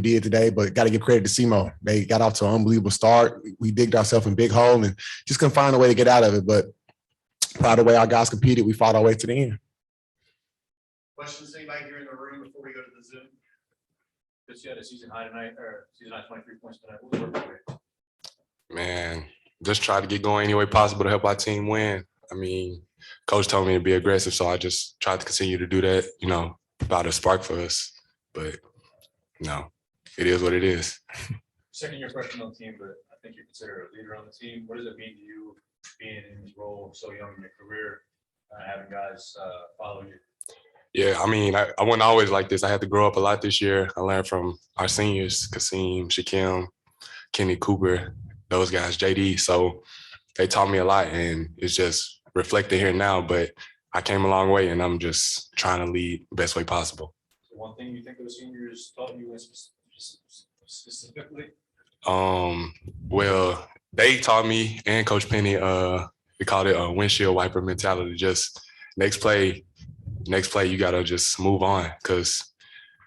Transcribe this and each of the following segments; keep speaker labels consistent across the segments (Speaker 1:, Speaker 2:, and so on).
Speaker 1: did today, but got to give credit to SEMO. They got off to an unbelievable start. We digged ourselves in a big hole and just couldn't find a way to get out of it. But proud of the way our guys competed. We fought our way to the end.
Speaker 2: Questions anybody here in the room before we go to the Zoom? Just had a season high tonight, or season high 23 points tonight. What was working for you?
Speaker 3: Man, just try to get going any way possible to help our team win. I mean, coach told me to be aggressive, so I just tried to continue to do that, provide a spark for us. But, it is what it is.
Speaker 2: Second year freshman on the team, but I think you're considered a leader on the team. What does it mean to you being in this role so young in your career, having guys follow you?
Speaker 3: Yeah, I mean, I wasn't always like this. I had to grow up a lot this year. I learned from our seniors, Kasim, Shaquem, Kenny Cooper, those guys, JD. So they taught me a lot, and it's just reflected here now. But I came a long way, and I'm just trying to lead the best way possible.
Speaker 2: So one thing you think those seniors taught you specifically?
Speaker 3: Well, they taught me, and Coach Penny, we called it a windshield wiper mentality. Just next play, you gotta just move on because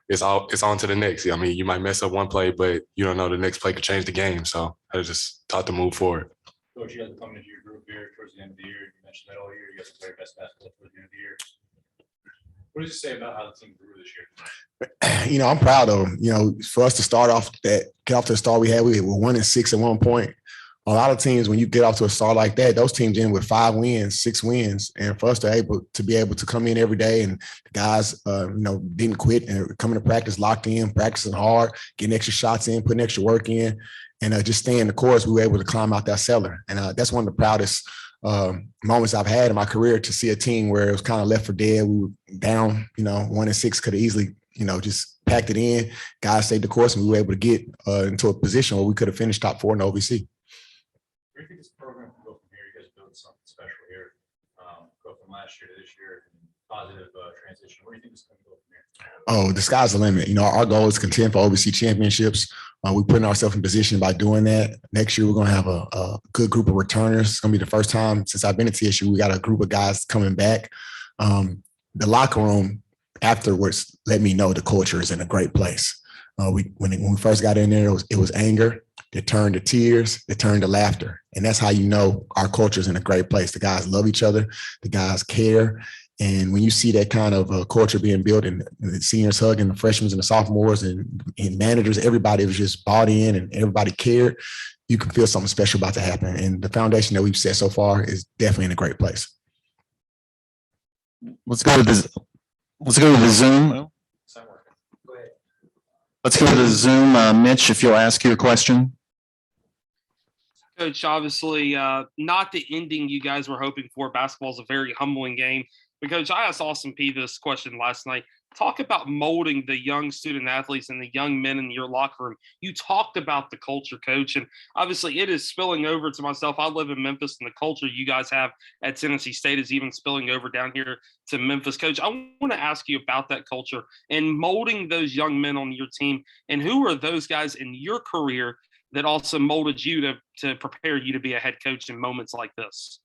Speaker 3: it's on to the next. I mean, you might mess up one play, but you don't know the next play could change the game. So I was just taught to move forward.
Speaker 2: Coach, you guys are coming into your group here towards the end of the year. You mentioned that all year. You guys play your best basketball towards the end of the year. What does it say about how the team grew this year?
Speaker 1: I'm proud of them. For us to get off to the start we had, we were 1-6 at one point. A lot of teams, when you get off to a start like that, those teams in with 5 wins, 6 wins, and for us to be able to come in every day, and the guys, didn't quit and coming to practice locked in, practicing hard, getting extra shots in, putting extra work in, and just staying the course. We were able to climb out that cellar, and that's one of the proudest moments I've had in my career, to see a team where it was kind of left for dead. We were down, 1-6, could have easily, just packed it in. Guys stayed the course, and we were able to get into a position where we could have finished top 4 in the OVC.
Speaker 2: Where do you think this program can go from here? You guys built something special here. Go from last year to this year, positive transition. Where do you think this can go from here?
Speaker 1: Oh, the sky's the limit. Our goal is to contend for OVC championships. We're putting ourselves in position by doing that. Next year, we're going to have a good group of returners. It's going to be the first time since I've been at TSU, we got a group of guys coming back. The locker room afterwards let me know the culture is in a great place. When we first got in there, it was anger. It turned to tears. It turned to laughter. And that's how our culture is in a great place. The guys love each other. The guys care. And when you see that kind of culture being built, and the seniors hugging the freshmen and the sophomores and managers, everybody was just bought in and everybody cared, you can feel something special about to happen. And the foundation that we've set so far is definitely in a great place.
Speaker 4: Let's go to the Zoom. Let's go to the Zoom. Mitch, if you'll ask your question.
Speaker 5: Coach, obviously not the ending you guys were hoping for. Basketball is a very humbling game. But Coach, I asked Austin P this question last night. Talk about molding the young student athletes and the young men in your locker room. You talked about the culture, Coach, and obviously it is spilling over to myself. I live in Memphis, and the culture you guys have at Tennessee State is even spilling over down here to Memphis. Coach, I want to ask you about that culture and molding those young men on your team, and who are those guys in your career that also molded you to prepare you to be a head coach in moments like this?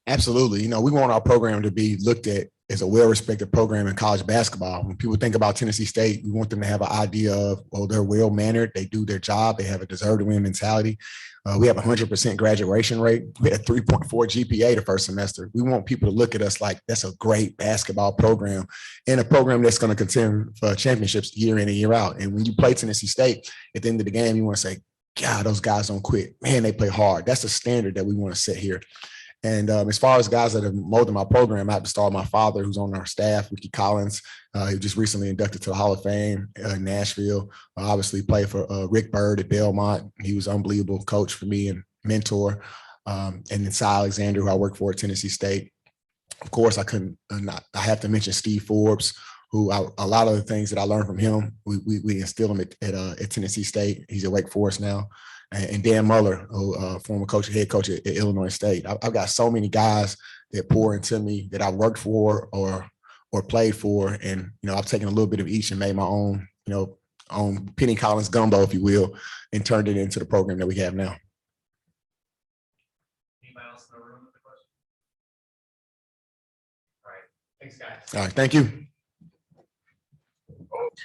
Speaker 1: Absolutely. We want our program to be looked at as a well-respected program in college basketball. When people think about Tennessee State, we want them to have an idea of, they're well-mannered, they do their job, they have a deserve-to-win mentality. We have a 100% graduation rate. We had a 3.4 GPA the first semester. We want people to look at us like that's a great basketball program, and a program that's going to contend for championships year in and year out. And when you play Tennessee State, at the end of the game, you want to say, God, those guys don't quit. Man, they play hard. That's the standard that we want to set here. And as far as guys that have molded my program, I have to start with my father, who's on our staff, Ricky Collins. He just recently inducted to the Hall of Fame in Nashville. Obviously played for Rick Byrd at Belmont. He was an unbelievable coach for me and mentor. And then Cy Alexander, who I work for at Tennessee State. Of course, I have to mention Steve Forbes, who a lot of the things that I learned from him, we instill him at Tennessee State. He's at Wake Forest now. And Dan Muller, former coach, head coach at Illinois State. I've got so many guys that pour into me that I worked for or played for, and I've taken a little bit of each and made my own, own Penny Collins gumbo, if you will, and turned it into the program that we have now.
Speaker 2: Anybody else in the room with a question? All right, thanks, guys.
Speaker 1: All right, thank you.
Speaker 2: Okay.